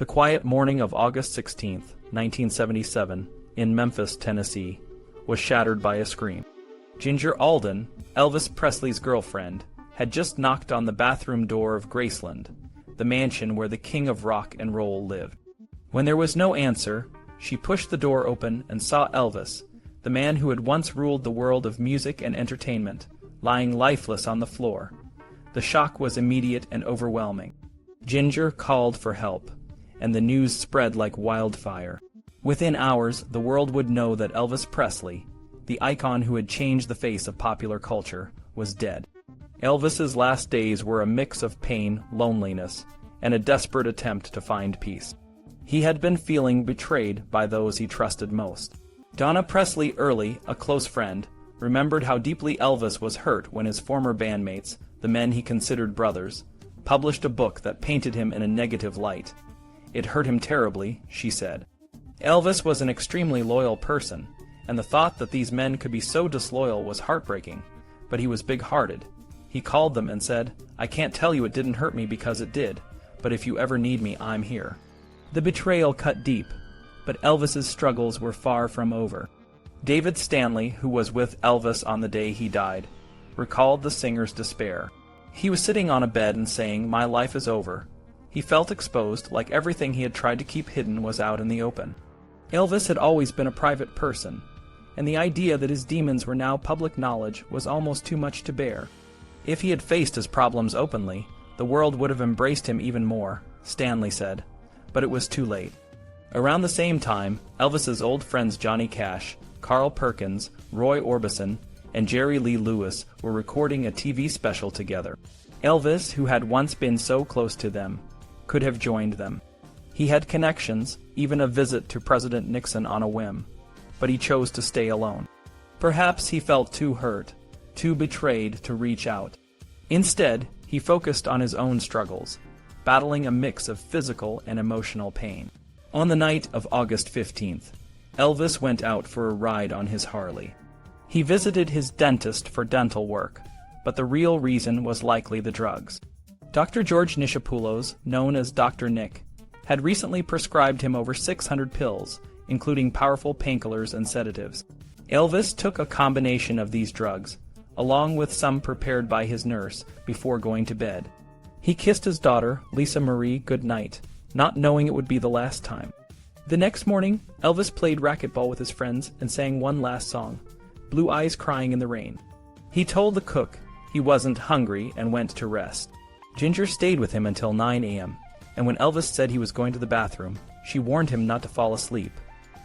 The quiet morning of August 16, 1977, in Memphis, Tennessee, was shattered by a scream. Ginger Alden, Elvis Presley's girlfriend, had just knocked on the bathroom door of Graceland, the mansion where the king of rock and roll lived. When there was no answer, she pushed the door open and saw Elvis, the man who had once ruled the world of music and entertainment, lying lifeless on the floor. The shock was immediate and overwhelming. Ginger called for help, and the news spread like wildfire. Within hours, the world would know that Elvis Presley, the icon who had changed the face of popular culture, was dead. Elvis's last days were a mix of pain, loneliness, and a desperate attempt to find peace. He had been feeling betrayed by those he trusted most. Donna Presley Early, a close friend, remembered how deeply Elvis was hurt when his former bandmates, the men he considered brothers, published a book that painted him in a negative light. It hurt him terribly, she said. Elvis was an extremely loyal person, and the thought that these men could be so disloyal was heartbreaking, but he was big-hearted. He called them and said, "I can't tell you it didn't hurt me because it did, but if you ever need me, I'm here." The betrayal cut deep, but Elvis's struggles were far from over. David Stanley, who was with Elvis on the day he died, recalled the singer's despair. He was sitting on a bed and saying, "My life is over." He felt exposed, like everything he had tried to keep hidden was out in the open. Elvis had always been a private person, and the idea that his demons were now public knowledge was almost too much to bear. If he had faced his problems openly, the world would have embraced him even more, Stanley said, but it was too late. Around the same time, Elvis's old friends Johnny Cash, Carl Perkins, Roy Orbison, and Jerry Lee Lewis were recording a TV special together. Elvis, who had once been so close to them, could have joined them. He had connections, even a visit to President Nixon on a whim, but he chose to stay alone. Perhaps he felt too hurt, too betrayed to reach out. Instead, he focused on his own struggles, battling a mix of physical and emotional pain. On the night of August 15th, Elvis went out for a ride on his Harley. He visited his dentist for dental work, but the real reason was likely the drugs. Dr. George Nishapoulos, known as Dr. Nick, had recently prescribed him over 600 pills, including powerful painkillers and sedatives. Elvis took a combination of these drugs, along with some prepared by his nurse, before going to bed. He kissed his daughter, Lisa Marie, goodnight, not knowing it would be the last time. The next morning, Elvis played racquetball with his friends and sang one last song, Blue Eyes Crying in the Rain. He told the cook he wasn't hungry and went to rest. Ginger stayed with him until 9 a.m., and when Elvis said he was going to the bathroom, she warned him not to fall asleep.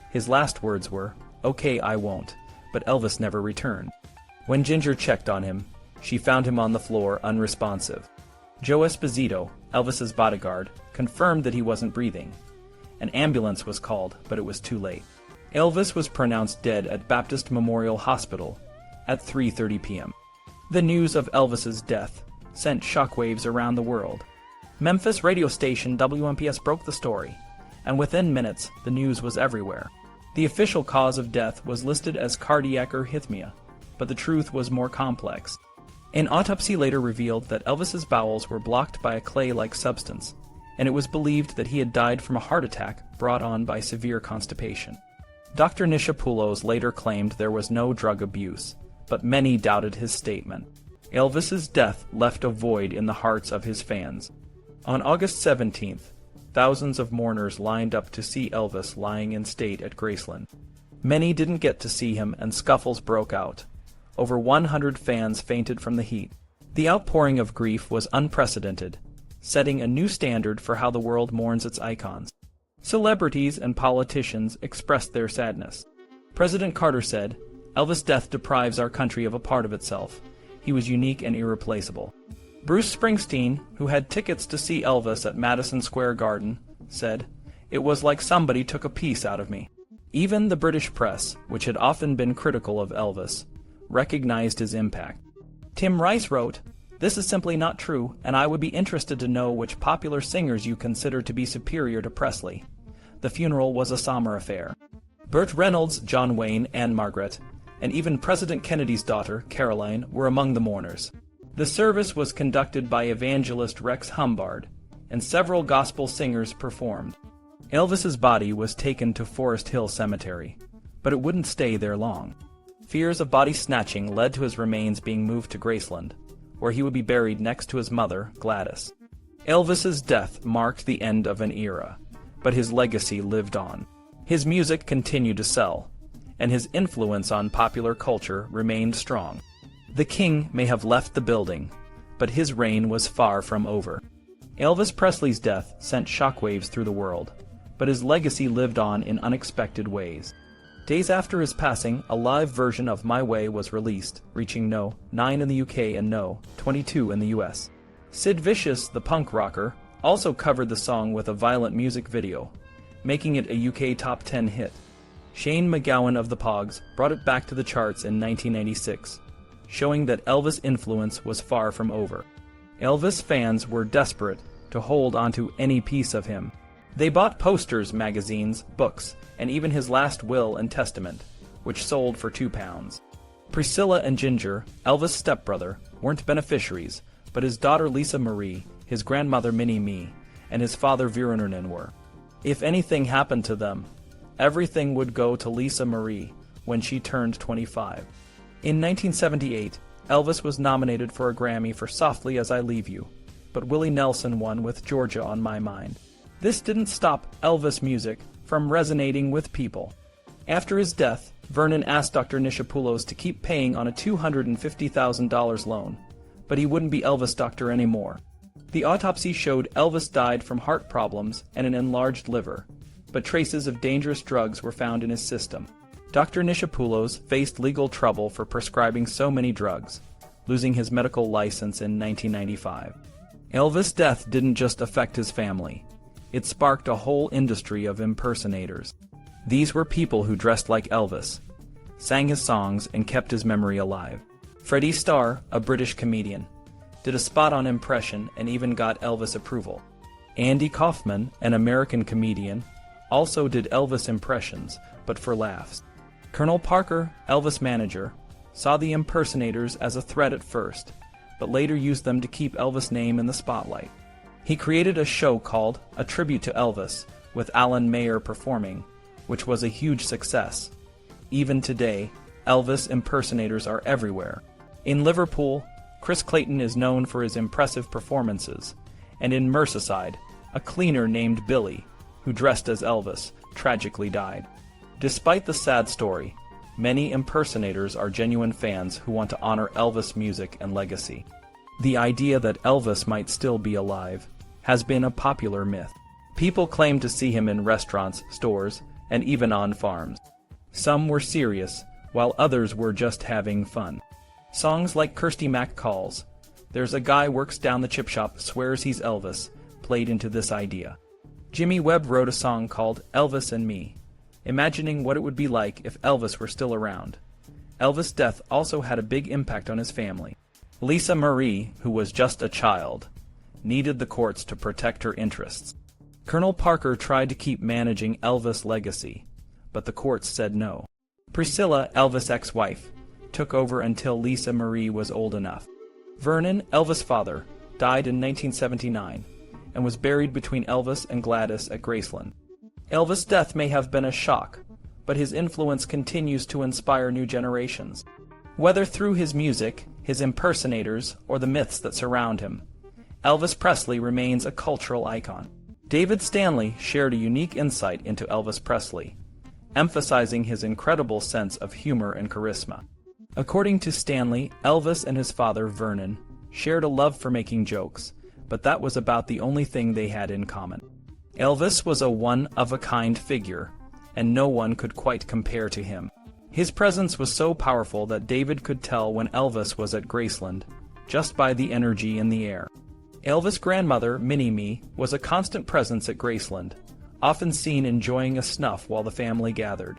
His last words were, "Okay, I won't," but Elvis never returned. When Ginger checked on him, she found him on the floor, unresponsive. Joe Esposito, Elvis's bodyguard, confirmed that he wasn't breathing. An ambulance was called, but it was too late. Elvis was pronounced dead at Baptist Memorial Hospital at 3:30 p.m. The news of Elvis's death sent shockwaves around the world. Memphis radio station WMPS broke the story, and within minutes, the news was everywhere. The official cause of death was listed as cardiac arrhythmia, but the truth was more complex. An autopsy later revealed that Elvis's bowels were blocked by a clay-like substance, and it was believed that he had died from a heart attack brought on by severe constipation. Dr. Nishapoulos later claimed there was no drug abuse, but many doubted his statement. Elvis's death left a void in the hearts of his fans. On August 17th, thousands of mourners lined up to see Elvis lying in state at Graceland. Many didn't get to see him, and scuffles broke out. Over 100 fans fainted from the heat. The outpouring of grief was unprecedented, setting a new standard for how the world mourns its icons. Celebrities and politicians expressed their sadness. President Carter said, "Elvis' death deprives our country of a part of itself. He was unique and irreplaceable." Bruce Springsteen, who had tickets to see Elvis at Madison Square Garden, said, "It was like somebody took a piece out of me." Even the British press, which had often been critical of Elvis, recognized his impact. Tim Rice wrote, "This is simply not true, and I would be interested to know which popular singers you consider to be superior to Presley. The funeral was a somber affair." Burt Reynolds, John Wayne, and Margaret, and even President Kennedy's daughter, Caroline, were among the mourners. The service was conducted by evangelist Rex Humbard, and several gospel singers performed. Elvis's body was taken to Forest Hill Cemetery, but it wouldn't stay there long. Fears of body snatching led to his remains being moved to Graceland, where he would be buried next to his mother, Gladys. Elvis's death marked the end of an era, but his legacy lived on. His music continued to sell, and his influence on popular culture remained strong. The king may have left the building, but his reign was far from over. Elvis Presley's death sent shockwaves through the world, but his legacy lived on in unexpected ways. Days after his passing, a live version of My Way was released, reaching No. 9 in the UK and No. 22 in the US. Sid Vicious, the punk rocker, also covered the song with a violent music video, making it a UK top 10 hit. Shane MacGowan of the Pogues brought it back to the charts in 1996, showing that Elvis' influence was far from over. Elvis fans were desperate to hold onto any piece of him. They bought posters, magazines, books, and even his last will and testament, which sold for £2. Priscilla and Ginger, Elvis' stepbrother, weren't beneficiaries, but his daughter Lisa Marie, his grandmother Minnie Mee, and his father Vernon were. If anything happened to them, everything would go to Lisa Marie when she turned 25. In 1978, Elvis was nominated for a Grammy for Softly As I Leave You, but Willie Nelson won with Georgia on My Mind. This didn't stop Elvis music from resonating with people. After his death, Vernon asked Dr. Nishapoulos to keep paying on a $250,000 loan, but he wouldn't be Elvis doctor anymore. The autopsy showed Elvis died from heart problems and an enlarged liver, but traces of dangerous drugs were found in his system. Dr. Nishapoulos faced legal trouble for prescribing so many drugs, losing his medical license in 1995. Elvis' death didn't just affect his family. It sparked a whole industry of impersonators. These were people who dressed like Elvis, sang his songs, and kept his memory alive. Freddie Starr, a British comedian, did a spot-on impression and even got Elvis approval. Andy Kaufman, an American comedian, also did Elvis impressions, but for laughs. Colonel Parker, Elvis' manager, saw the impersonators as a threat at first, but later used them to keep Elvis' name in the spotlight. He created a show called A Tribute to Elvis, with Alan Mayer performing, which was a huge success. Even today, Elvis impersonators are everywhere. In Liverpool, Chris Clayton is known for his impressive performances, and in Merseyside, a cleaner named Billy, who dressed as Elvis, tragically died. Despite the sad story, many impersonators are genuine fans who want to honor Elvis' music and legacy. The idea that Elvis might still be alive has been a popular myth. People claim to see him in restaurants, stores, and even on farms. Some were serious, while others were just having fun. Songs like Kirsty Mac Calls, There's a Guy Works Down the Chip Shop Swears He's Elvis, played into this idea. Jimmy Webb wrote a song called Elvis and Me, imagining what it would be like if Elvis were still around. Elvis' death also had a big impact on his family. Lisa Marie, who was just a child, needed the courts to protect her interests. Colonel Parker tried to keep managing Elvis' legacy, but the courts said no. Priscilla, Elvis' ex-wife, took over until Lisa Marie was old enough. Vernon, Elvis' father, died in 1979 and was buried between Elvis and Gladys at Graceland. Elvis' death may have been a shock, but his influence continues to inspire new generations. Whether through his music, his impersonators, or the myths that surround him, Elvis Presley remains a cultural icon. David Stanley shared a unique insight into Elvis Presley, emphasizing his incredible sense of humor and charisma. According to Stanley, Elvis and his father, Vernon, shared a love for making jokes, but that was about the only thing they had in common. Elvis was a one-of-a-kind figure, and no one could quite compare to him. His presence was so powerful that David could tell when Elvis was at Graceland, just by the energy in the air. Elvis' grandmother, Minnie Mee, was a constant presence at Graceland, often seen enjoying a snuff while the family gathered.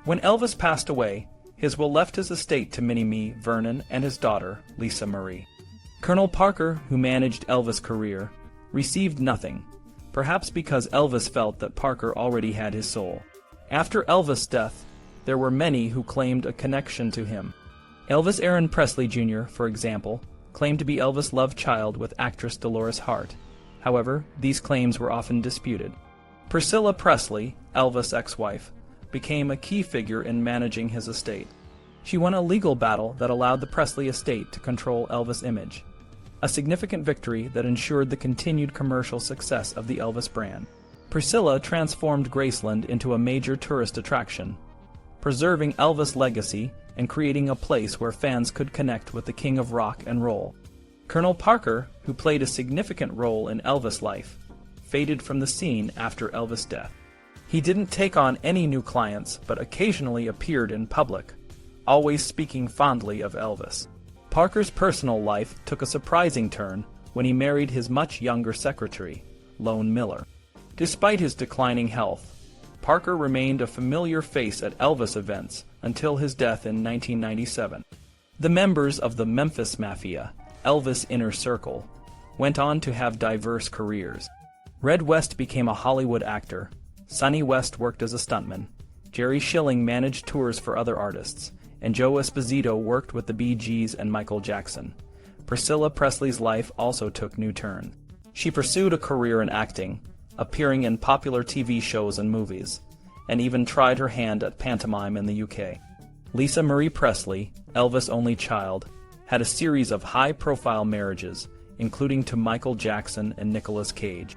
When Elvis passed away, his will left his estate to Minnie Mee, Vernon, and his daughter, Lisa Marie. Colonel Parker, who managed Elvis' career, received nothing, perhaps because Elvis felt that Parker already had his soul. After Elvis' death, there were many who claimed a connection to him. Elvis Aaron Presley Jr., for example, claimed to be Elvis' love child with actress Dolores Hart, However, these claims were often disputed. Priscilla Presley, Elvis' ex-wife, became a key figure in managing his estate. She won a legal battle that allowed the Presley estate to control Elvis' image, a significant victory that ensured the continued commercial success of the Elvis brand. Priscilla transformed Graceland into a major tourist attraction, preserving Elvis' legacy and creating a place where fans could connect with the king of rock and roll. Colonel Parker, who played a significant role in Elvis' life, faded from the scene after Elvis' death. He didn't take on any new clients, but occasionally appeared in public, always speaking fondly of Elvis. Parker's personal life took a surprising turn when he married his much younger secretary, Lone Miller. Despite his declining health, Parker remained a familiar face at Elvis events until his death in 1997. The members of the Memphis Mafia, Elvis' inner circle, went on to have diverse careers. Red West became a Hollywood actor, Sonny West worked as a stuntman, Jerry Schilling managed tours for other artists, and Joe Esposito worked with the Bee Gees and Michael Jackson. Priscilla Presley's life also took new turns. She pursued a career in acting, appearing in popular TV shows and movies, and even tried her hand at pantomime in the UK. Lisa Marie Presley, Elvis' only child, had a series of high-profile marriages, including to Michael Jackson and Nicolas Cage.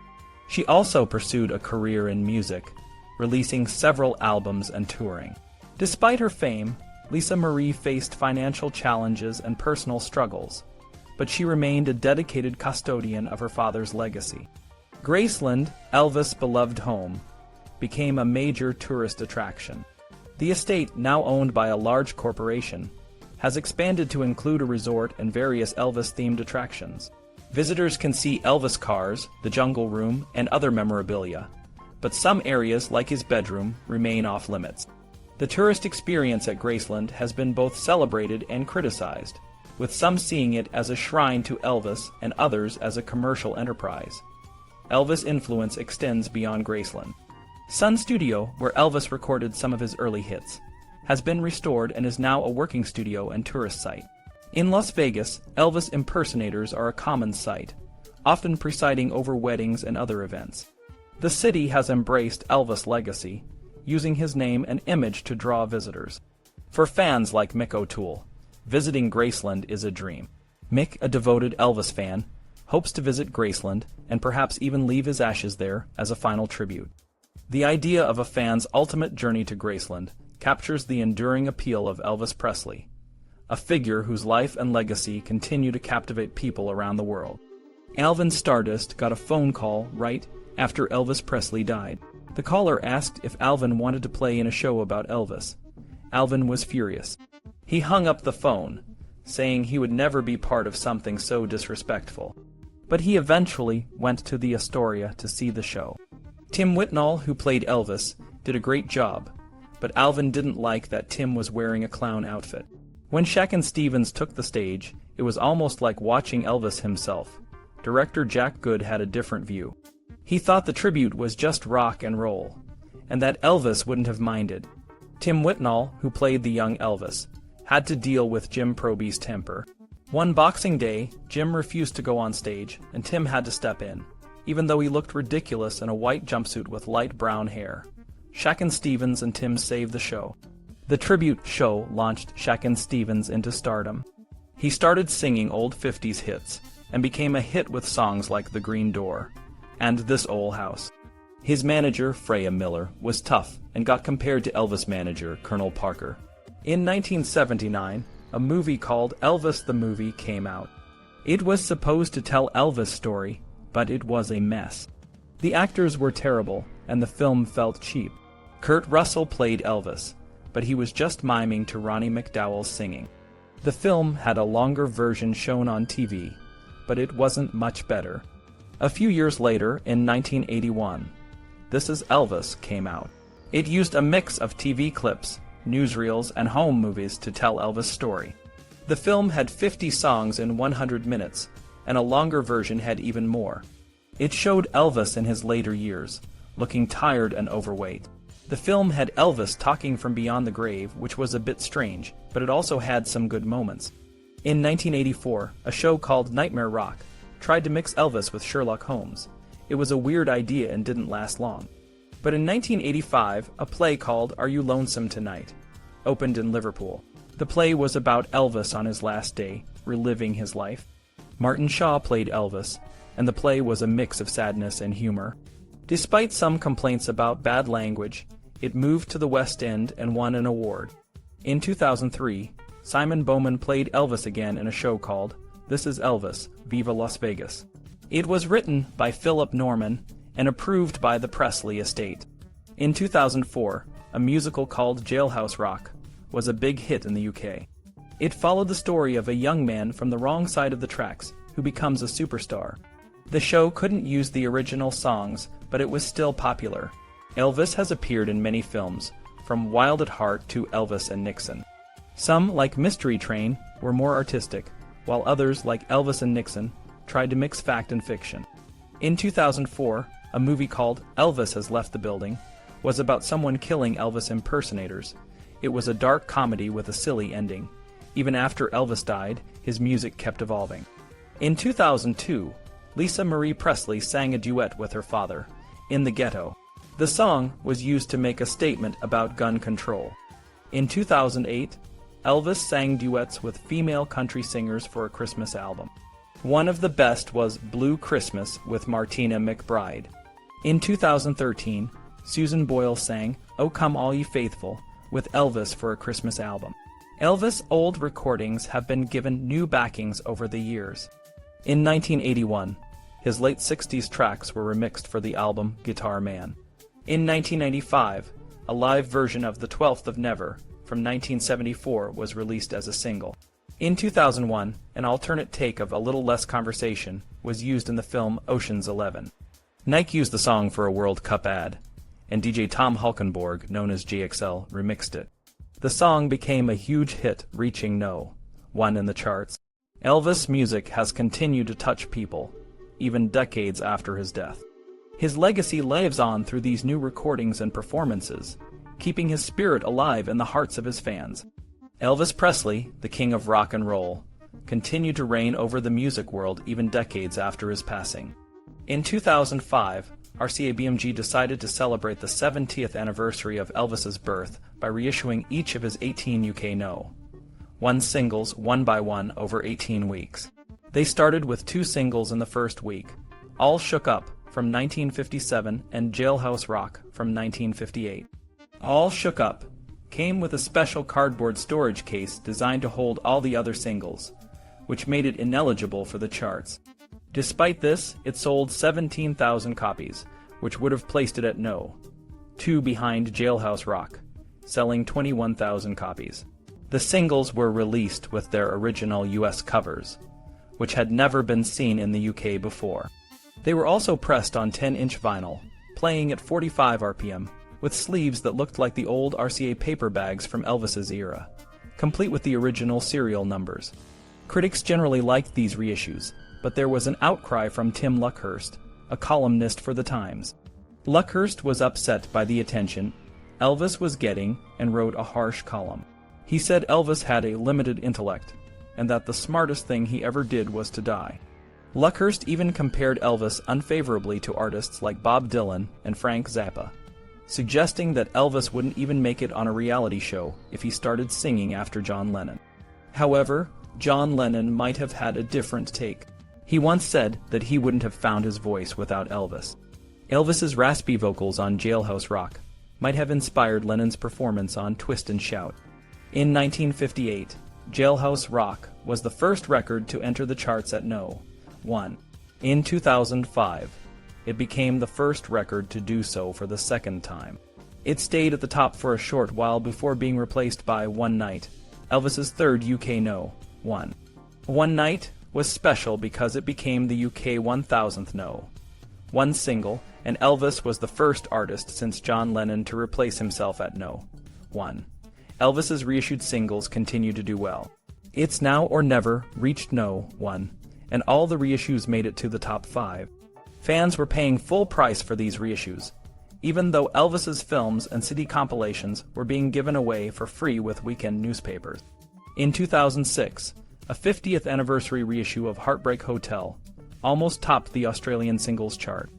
She also pursued a career in music, releasing several albums and touring. Despite her fame, Lisa Marie faced financial challenges and personal struggles, but she remained a dedicated custodian of her father's legacy. Graceland, Elvis' beloved home, became a major tourist attraction. The estate, now owned by a large corporation, has expanded to include a resort and various Elvis-themed attractions. Visitors can see Elvis cars, the Jungle Room, and other memorabilia, but some areas, like his bedroom, remain off-limits. The tourist experience at Graceland has been both celebrated and criticized, with some seeing it as a shrine to Elvis and others as a commercial enterprise. Elvis' influence extends beyond Graceland. Sun Studio, where Elvis recorded some of his early hits, has been restored and is now a working studio and tourist site. In Las Vegas, Elvis impersonators are a common sight, often presiding over weddings and other events. The city has embraced Elvis' legacy, using his name and image to draw visitors. For fans like Mick O'Toole, visiting Graceland is a dream. Mick, a devoted Elvis fan, hopes to visit Graceland and perhaps even leave his ashes there as a final tribute. The idea of a fan's ultimate journey to Graceland captures the enduring appeal of Elvis Presley, a figure whose life and legacy continue to captivate people around the world. Alvin Stardust got a phone call right after Elvis Presley died. The caller asked if Alvin wanted to play in a show about Elvis. Alvin was furious. He hung up the phone, saying he would never be part of something so disrespectful. But he eventually went to the Astoria to see the show. Tim Whitnall, who played Elvis, did a great job, but Alvin didn't like that Tim was wearing a clown outfit. When Shakin' Stevens took the stage, it was almost like watching Elvis himself. Director Jack Good had a different view. He thought the tribute was just rock and roll, and that Elvis wouldn't have minded. Tim Whitnall, who played the young Elvis, had to deal with Jim Proby's temper. One Boxing Day, Jim refused to go on stage, and Tim had to step in, even though he looked ridiculous in a white jumpsuit with light brown hair. Shakin' Stevens and Tim saved the show. The tribute show launched Shakin' Stevens into stardom. He started singing old 50s hits and became a hit with songs like The Green Door and This Ol' House. His manager, Freya Miller, was tough and got compared to Elvis' manager, Colonel Parker. In 1979, a movie called Elvis the Movie came out. It was supposed to tell Elvis' story, but it was a mess. The actors were terrible, and the film felt cheap. Kurt Russell played Elvis, but he was just miming to Ronnie McDowell's singing. The film had a longer version shown on TV, but it wasn't much better. A few years later, in 1981, This Is Elvis came out. It used a mix of TV clips, newsreels, and home movies to tell Elvis' story. The film had 50 songs in 100 minutes, and a longer version had even more. It showed Elvis in his later years, looking tired and overweight. The film had Elvis talking from beyond the grave, which was a bit strange, but it also had some good moments. In 1984, a show called Nightmare Rock tried to mix Elvis with Sherlock Holmes. It was a weird idea and didn't last long. But in 1985, a play called Are You Lonesome Tonight opened in Liverpool. The play was about Elvis on his last day, reliving his life. Martin Shaw played Elvis, and the play was a mix of sadness and humor. Despite some complaints about bad language, it moved to the West End and won an award. In 2003, Simon Bowman played Elvis again in a show called This Is Elvis, Viva Las Vegas. It was written by Philip Norman and approved by the Presley estate. In 2004, a musical called Jailhouse Rock was a big hit in the UK. It followed the story of a young man from the wrong side of the tracks who becomes a superstar. The show couldn't use the original songs, but it was still popular. Elvis has appeared in many films, from Wild at Heart to Elvis and Nixon. Some, like Mystery Train, were more artistic, while others, like Elvis and Nixon, tried to mix fact and fiction. In 2004, a movie called Elvis Has Left the Building was about someone killing Elvis impersonators. It was a dark comedy with a silly ending. Even after Elvis died, his music kept evolving. In 2002, Lisa Marie Presley sang a duet with her father, In the Ghetto. The song was used to make a statement about gun control. In 2008, Elvis sang duets with female country singers for a Christmas album. One of the best was Blue Christmas with Martina McBride. In 2013, Susan Boyle sang O Come All Ye Faithful with Elvis for a Christmas album. Elvis' old recordings have been given new backings over the years. In 1981, his late 60s tracks were remixed for the album Guitar Man. In 1995, a live version of The 12th of Never from 1974 was released as a single. In 2001, an alternate take of A Little Less Conversation was used in the film Ocean's 11. Nike used the song for a World Cup ad, and DJ Tom Hulkenborg, known as JXL, remixed it. The song became a huge hit, reaching No. 1 in the charts. Elvis' music has continued to touch people, even decades after his death. His legacy lives on through these new recordings and performances, keeping his spirit alive in the hearts of his fans. Elvis Presley, the king of rock and roll, continued to reign over the music world even decades after his passing. In 2005, RCA-BMG decided to celebrate the 70th anniversary of Elvis's birth by reissuing each of his 18 UK No. 1 singles one by one over 18 weeks. They started with 2 singles in the first week, All Shook Up from 1957 and Jailhouse Rock from 1958. All Shook Up came with a special cardboard storage case designed to hold all the other singles, which made it ineligible for the charts. Despite this, it sold 17,000 copies, which would have placed it at No. 2 behind Jailhouse Rock, selling 21,000 copies. The singles were released with their original US covers, which had never been seen in the UK before. They were also pressed on 10-inch vinyl, playing at 45 RPM, with sleeves that looked like the old RCA paper bags from Elvis's era, complete with the original serial numbers. Critics generally liked these reissues, but there was an outcry from Tim Luckhurst, a columnist for The Times. Luckhurst was upset by the attention Elvis was getting and wrote a harsh column. He said Elvis had a limited intellect, and that the smartest thing he ever did was to die. Luckhurst even compared Elvis unfavorably to artists like Bob Dylan and Frank Zappa, suggesting that Elvis wouldn't even make it on a reality show if he started singing after John Lennon. However, John Lennon might have had a different take. He once said that he wouldn't have found his voice without Elvis. Elvis's raspy vocals on Jailhouse Rock might have inspired Lennon's performance on Twist and Shout. In 1958, Jailhouse Rock was the first record to enter the charts at No. 1. In 2005, it became the first record to do so for the second time. It stayed at the top for a short while before being replaced by One Night, Elvis's third UK No. 1. One Night was special because it became the UK 1000th No. 1 single, and Elvis was the first artist since John Lennon to replace himself at No. 1. Elvis's reissued singles continue to do well. It's Now or Never reached No. 1, and all the reissues made it to the top 5. Fans were paying full price for these reissues, even though Elvis's films and CD compilations were being given away for free with weekend newspapers. In 2006, a 50th anniversary reissue of Heartbreak Hotel almost topped the Australian singles chart.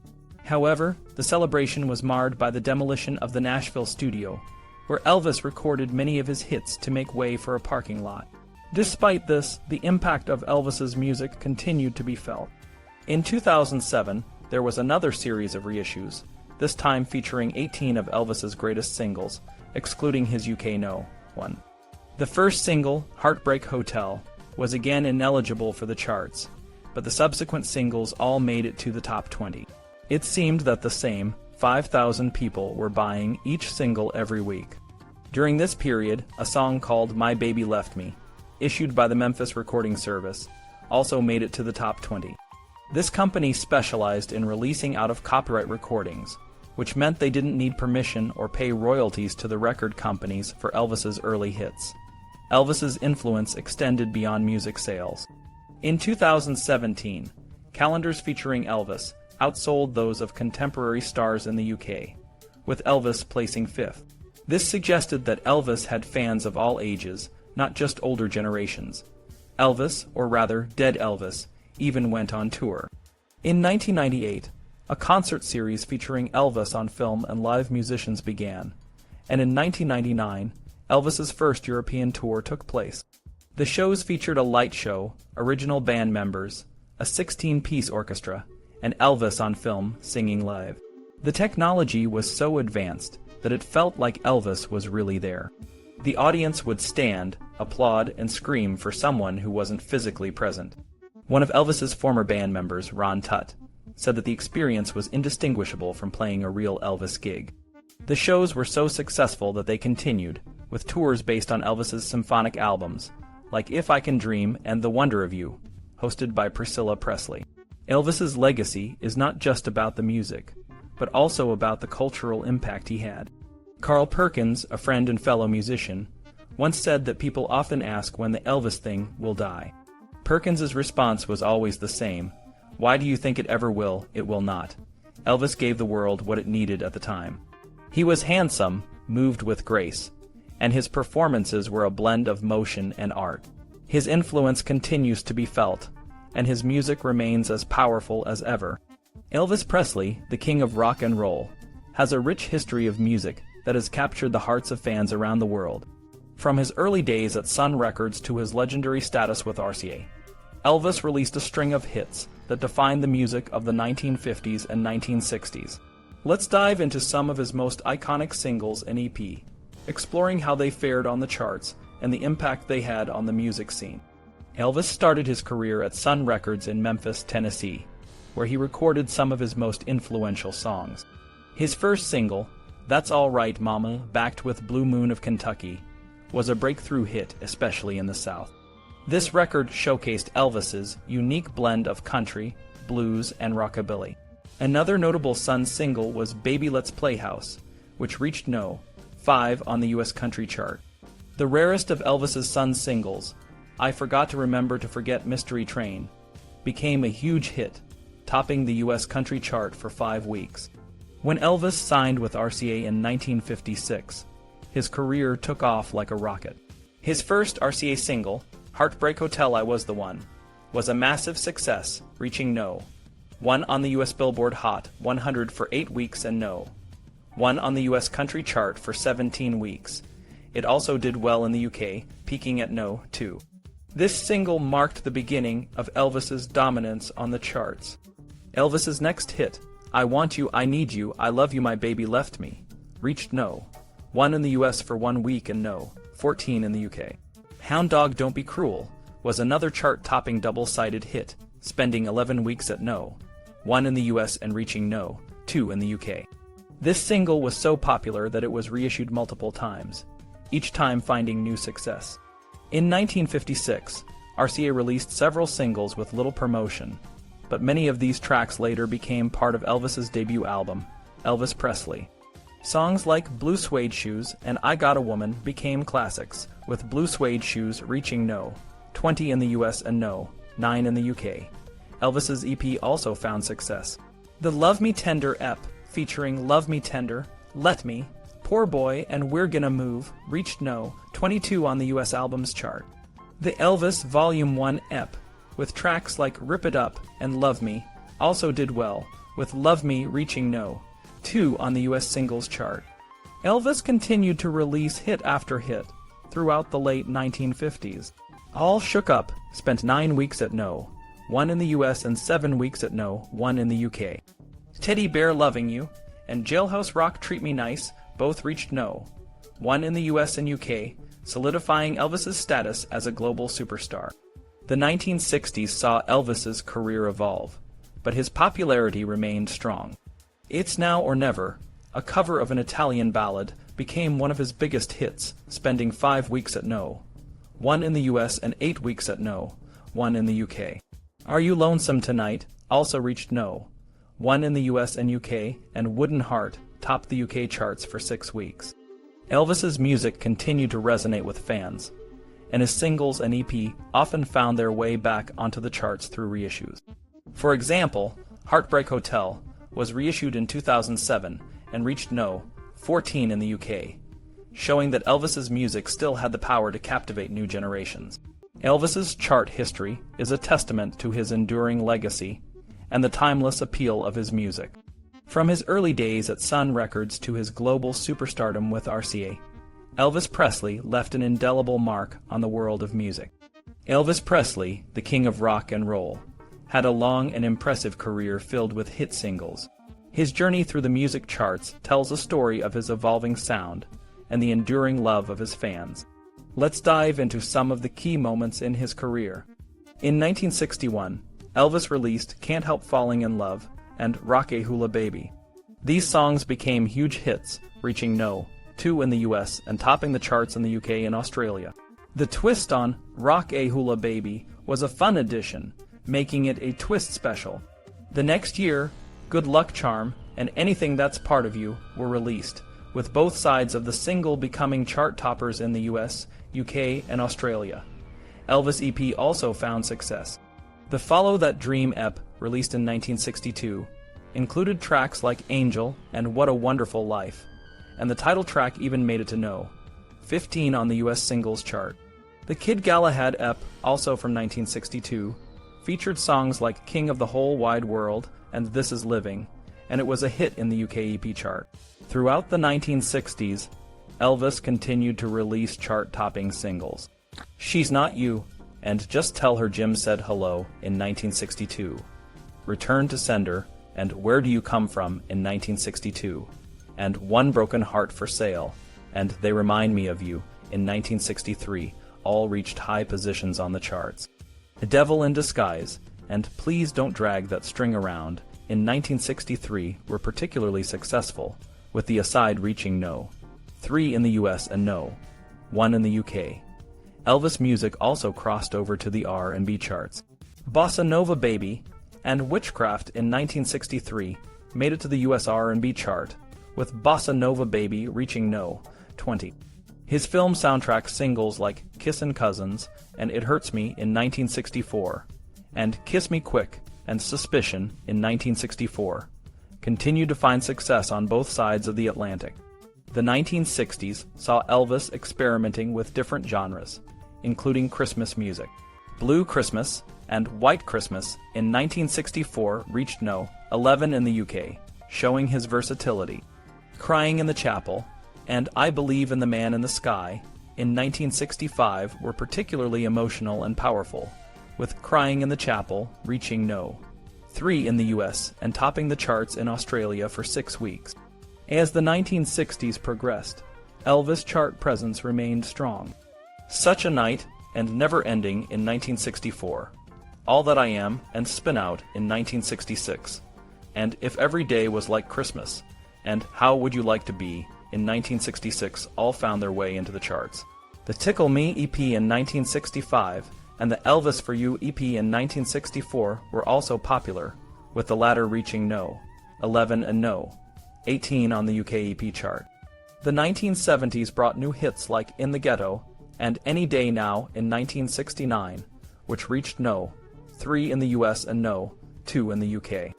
However, the celebration was marred by the demolition of the Nashville studio, where Elvis recorded many of his hits to make way for a parking lot. Despite this, the impact of Elvis's music continued to be felt. In 2007, there was another series of reissues, this time featuring 18 of Elvis's greatest singles, excluding his UK No. 1. The first single, Heartbreak Hotel, was again ineligible for the charts, but the subsequent singles all made it to the top 20. It seemed that the same 5,000 people were buying each single every week. During this period, a song called My Baby Left Me, issued by the Memphis Recording Service, also made it to the top 20. This company specialized in releasing out-of-copyright recordings, which meant they didn't need permission or pay royalties to the record companies for Elvis's early hits. Elvis's influence extended beyond music sales. In 2017, calendars featuring Elvis outsold those of contemporary stars in the UK, with Elvis placing 5th. This suggested that Elvis had fans of all ages, not just older generations. Elvis, or rather Dead Elvis, even went on tour. In 1998, a concert series featuring Elvis on film and live musicians began, and in 1999, Elvis's first European tour took place. The shows featured a light show, original band members, a 16-piece orchestra, and Elvis on film singing live. The technology was so advanced that it felt like Elvis was really there. The audience would stand, applaud, and scream for someone who wasn't physically present. One of Elvis's former band members, Ron Tutt, said that the experience was indistinguishable from playing a real Elvis gig. The shows were so successful that they continued, with tours based on Elvis's symphonic albums, like If I Can Dream and The Wonder of You, hosted by Priscilla Presley. Elvis's legacy is not just about the music, but also about the cultural impact he had. Carl Perkins, a friend and fellow musician, once said that people often ask when the Elvis thing will die. Perkins's response was always the same: "Why do you think it ever will? It will not." Elvis gave the world what it needed at the time. He was handsome, moved with grace, and his performances were a blend of motion and art. His influence continues to be felt, and his music remains as powerful as ever. Elvis Presley, the king of rock and roll, has a rich history of music that has captured the hearts of fans around the world. From his early days at Sun Records to his legendary status with RCA, Elvis released a string of hits that defined the music of the 1950s and 1960s. Let's dive into some of his most iconic singles and EP, exploring how they fared on the charts and the impact they had on the music scene. Elvis started his career at Sun Records in Memphis, Tennessee, where he recorded some of his most influential songs. His first single, That's All Right Mama, backed with Blue Moon of Kentucky, was a breakthrough hit, especially in the South. This record showcased Elvis's unique blend of country, blues, and rockabilly. Another notable Sun single was Baby Let's Play House, which reached No. 5 on the U.S. country chart. The rarest of Elvis's Sun singles, I Forgot to Remember to Forget Mystery Train, became a huge hit, topping the U.S. country chart for 5 weeks. When Elvis signed with RCA in 1956, his career took off like a rocket. His first RCA single, Heartbreak Hotel I Was the One, was a massive success, reaching No. 1 on the U.S. Billboard Hot 100 for 8 weeks and No. 1 on the U.S. country chart for 17 weeks. It also did well in the UK, peaking at No. 2. This single marked the beginning of Elvis's dominance on the charts. Elvis's next hit, I Want You, I Need You, I Love You My Baby Left Me, reached No. 1 in the US for 1 week and No. 14 in the UK. Hound Dog Don't Be Cruel was another chart-topping double-sided hit, spending 11 weeks at No. 1 in the US and reaching No. 2 in the UK. This single was so popular that it was reissued multiple times, each time finding new success. In 1956, RCA released several singles with little promotion, but many of these tracks later became part of Elvis's debut album, Elvis Presley. Songs like Blue Suede Shoes and I Got a Woman became classics, with Blue Suede Shoes reaching No. 20 in the US and No. 9 in the UK. Elvis's EP also found success. The Love Me Tender EP, featuring Love Me Tender, Let Me, Poor Boy, and We're Gonna Move, reached No. 22 on the US albums chart. The Elvis Volume 1 EP, with tracks like Rip It Up and Love Me, also did well, with Love Me reaching No. 2 on the US singles chart. Elvis continued to release hit after hit throughout the late 1950s. All Shook Up spent 9 weeks at No. 1 in the US and 7 weeks at No. 1 in the UK. Teddy Bear Loving You and Jailhouse Rock Treat Me Nice both reached No. 1 in the US and UK, solidifying Elvis's status as a global superstar. The 1960s saw Elvis's career evolve, but his popularity remained strong. It's Now or Never, a cover of an Italian ballad, became one of his biggest hits, spending 5 weeks at No. 1 in the US and 8 weeks at No. 1 in the UK. Are You Lonesome Tonight also reached No. 1 in the US and UK, and Wooden Heart topped the UK charts for 6 weeks. Elvis's music continued to resonate with fans, and his singles and EP often found their way back onto the charts through reissues. For example, Heartbreak Hotel was reissued in 2007 and reached No. 14 in the UK, showing that Elvis's music still had the power to captivate new generations. Elvis's chart history is a testament to his enduring legacy and the timeless appeal of his music. From his early days at Sun Records to his global superstardom with RCA, Elvis Presley left an indelible mark on the world of music. Elvis Presley, the king of rock and roll, had a long and impressive career filled with hit singles. His journey through the music charts tells a story of his evolving sound and the enduring love of his fans. Let's dive into some of the key moments in his career. In 1961, Elvis released Can't Help Falling in Love and Rock-a-Hula Baby. These songs became huge hits, reaching No. 2 in the US and topping the charts in the UK and Australia. The twist on Rock-a-Hula Baby was a fun addition, making it a twist special. The next year, Good Luck Charm and Anything That's Part of You were released, with both sides of the single becoming chart toppers in the US, UK, and Australia. Elvis' EP also found success. The Follow That Dream EP, released in 1962, included tracks like Angel and What a Wonderful Life, and the title track even made it to No. 15 on the US singles chart. The Kid Galahad EP, also from 1962, featured songs like King of the Whole Wide World and This Is Living, and it was a hit in the UK EP chart. Throughout the 1960s, Elvis continued to release chart-topping singles. She's Not You and Just Tell Her Jim Said Hello in 1962, Return to Sender and Where Do You Come From in 1962, and One Broken Heart for Sale and They Remind Me of You in 1963 all reached high positions on the charts. The Devil in Disguise and Please Don't Drag That String Around in 1963 were particularly successful, with the aside reaching No. 3 in the US and No. 1 in the UK. Elvis music also crossed over to the R&B charts. Bossa Nova Baby and Witchcraft in 1963 made it to the US R&B chart, with Bossa Nova Baby reaching No. 20. His film soundtrack singles like Kissin' Cousins and It Hurts Me in 1964, and Kiss Me Quick and Suspicion in 1964, continued to find success on both sides of the Atlantic. The 1960s saw Elvis experimenting with different genres, including Christmas music. Blue Christmas and White Christmas in 1964 reached No. 11 in the UK, showing his versatility. Crying in the Chapel and I Believe in the Man in the Sky in 1965 were particularly emotional and powerful, with Crying in the Chapel reaching No. 3 in the US and topping the charts in Australia for 6 weeks. As the 1960s progressed, Elvis' chart presence remained strong. Such a Night and Never Ending in 1964, All That I Am and Spin Out in 1966, and If Every Day Was Like Christmas and How Would You Like to Be in 1966 all found their way into the charts. The Tickle Me EP in 1965 and the Elvis for You EP in 1964 were also popular, with the latter reaching No. 11 and No. 18 on the UK EP chart. The 1970s brought new hits like In the Ghetto and Any Day Now in 1969, which reached No. 3 in the US and No. 2 in the UK.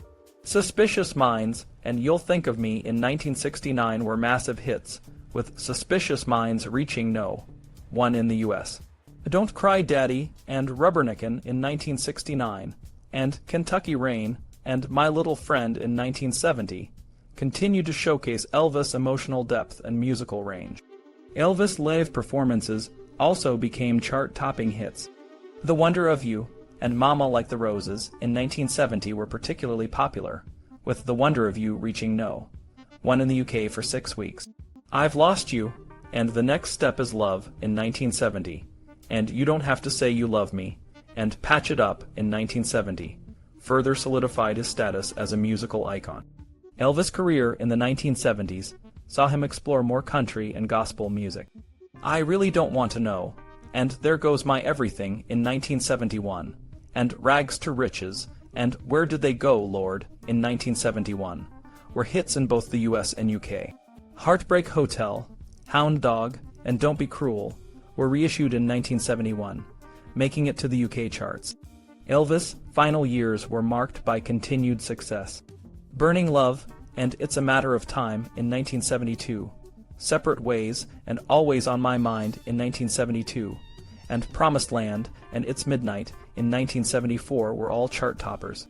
Suspicious Minds and You'll Think of Me in 1969 were massive hits, with Suspicious Minds reaching No. 1 in the US. Don't Cry Daddy and Rubbernickin' in 1969, and Kentucky Rain and My Little Friend in 1970, continued to showcase Elvis' emotional depth and musical range. Elvis' live performances also became chart-topping hits. The Wonder of You and Mama Like the Roses in 1970 were particularly popular, with The Wonder of You reaching #1 in the UK for 6 weeks. I've Lost You and The Next Step Is Love in 1970, and You Don't Have to Say You Love Me and Patch It Up in 1970 further solidified his status as a musical icon. Elvis' career in the 1970s saw him explore more country and gospel music. I Really Don't Want to Know and There Goes My Everything in 1971, and Rags to Riches and Where Did They Go, Lord in 1971 were hits in both the US and UK. Heartbreak Hotel, Hound Dog, and Don't Be Cruel were reissued in 1971, making it to the UK charts. Elvis' final years were marked by continued success. Burning Love and It's a Matter of Time in 1972, Separate Ways and Always on My Mind in 1972, and Promised Land and It's Midnight in 1974 were all chart toppers.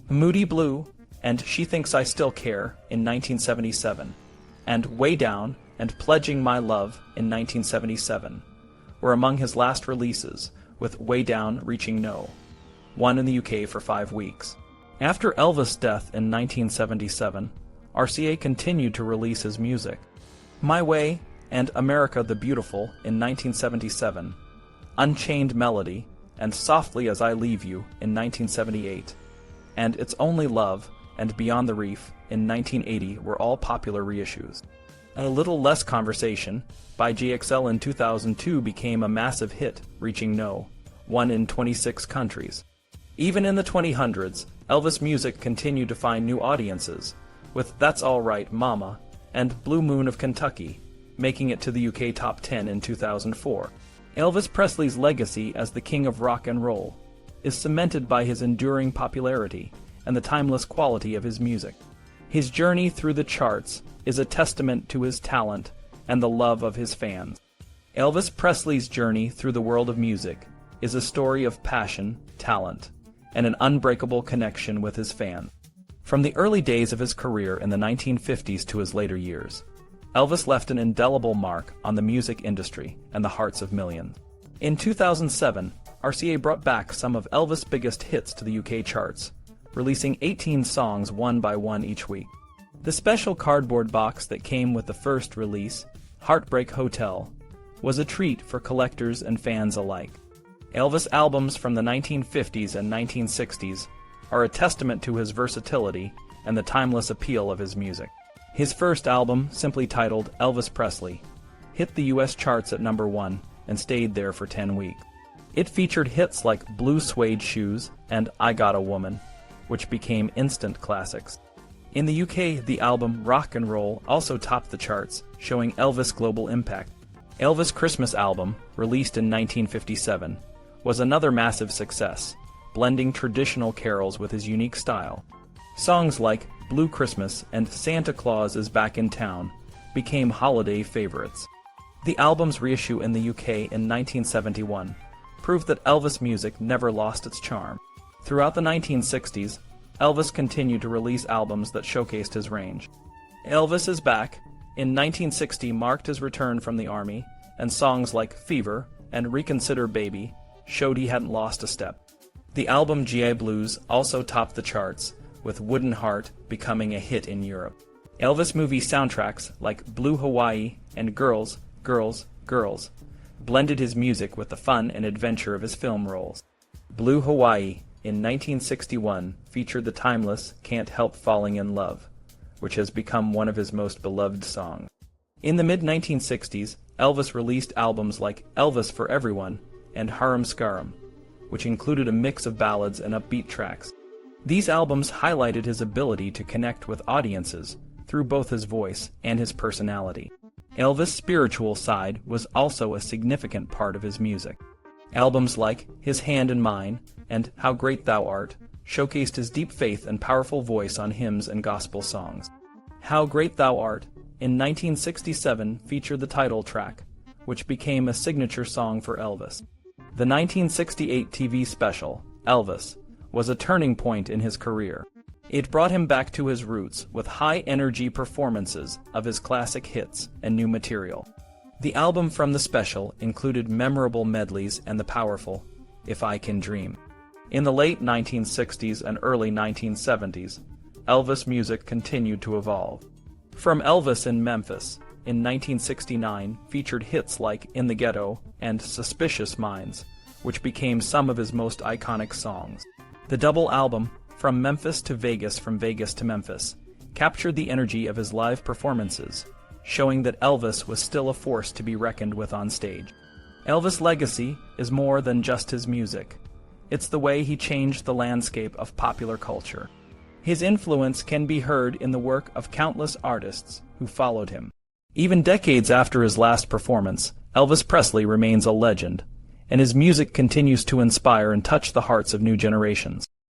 Moody Blue and She Thinks I Still Care in 1977, and Way Down and Pledging My Love in 1977 were among his last releases, with Way Down reaching #1 in the UK for 5 weeks. After Elvis' death in 1977, RCA continued to release his music. My Way and America the Beautiful in 1977, Unchained Melody and Softly As I Leave You in 1978, and It's Only Love and Beyond the Reef in 1980 were all popular reissues. A Little Less Conversation by JXL in 2002 became a massive hit, reaching #1 in 26 countries. Even in the 2000s, Elvis music continued to find new audiences, with That's All Right, Mama and Blue Moon of Kentucky making it to the UK Top 10 in 2004. Elvis Presley's legacy as the king of rock and roll is cemented by his enduring popularity and the timeless quality of his music. His journey through the charts is a testament to his talent and the love of his fans. Elvis Presley's journey through the world of music is a story of passion, talent, and an unbreakable connection with his fans. From the early days of his career in the 1950s to his later years, Elvis left an indelible mark on the music industry and the hearts of millions. In 2007, RCA brought back some of Elvis' biggest hits to the UK charts, releasing 18 songs one by one each week. The special cardboard box that came with the first release, Heartbreak Hotel, was a treat for collectors and fans alike. Elvis albums from the 1950s and 1960s are a testament to his versatility and the timeless appeal of his music. His first album, simply titled Elvis Presley, hit the US charts at #1 and stayed there for 10 weeks. It featured hits like Blue Suede Shoes and I Got a Woman, which became instant classics. In the UK, the album Rock and Roll also topped the charts, showing Elvis' global impact. Elvis' Christmas album, released in 1957, was another massive success, blending traditional carols with his unique style. Songs like Blue Christmas and Santa Claus is Back in Town became holiday favorites. The album's reissue in the UK in 1971 proved that Elvis music never lost its charm. Throughout the 1960s, Elvis continued to release albums that showcased his range. Elvis is Back in 1960 marked his return from the Army, and songs like Fever and Reconsider Baby showed he hadn't lost a step. The album GI Blues also topped the charts, with Wooden Heart becoming a hit in Europe. Elvis movie soundtracks like Blue Hawaii and Girls, Girls, Girls blended his music with the fun and adventure of his film roles. Blue Hawaii in 1961 featured the timeless Can't Help Falling in Love, which has become one of his most beloved songs. In the mid-1960s, Elvis released albums like Elvis for Everyone and Harum Scarum, which included a mix of ballads and upbeat tracks. These albums highlighted his ability to connect with audiences through both his voice and his personality. Elvis' spiritual side was also a significant part of his music. Albums like His Hand in Mine and How Great Thou Art showcased his deep faith and powerful voice on hymns and gospel songs. How Great Thou Art in 1967 featured the title track, which became a signature song for Elvis. The 1968 TV special, Elvis, was a turning point in his career. It brought him back to his roots with high-energy performances of his classic hits and new material. The album from the special included memorable medleys and the powerful "If I Can Dream." In the late 1960s and early 1970s, Elvis music continued to evolve. From Elvis in Memphis, in 1969, featured hits like "In the Ghetto" and "Suspicious Minds," which became some of his most iconic songs. The double album, From Memphis to Vegas, From Vegas to Memphis, captured the energy of his live performances, showing that Elvis was still a force to be reckoned with on stage. Elvis' legacy is more than just his music. It's the way he changed the landscape of popular culture. His influence can be heard in the work of countless artists who followed him. Even decades after his last performance, Elvis Presley remains a legend, and his music continues to inspire and touch the hearts of new generations.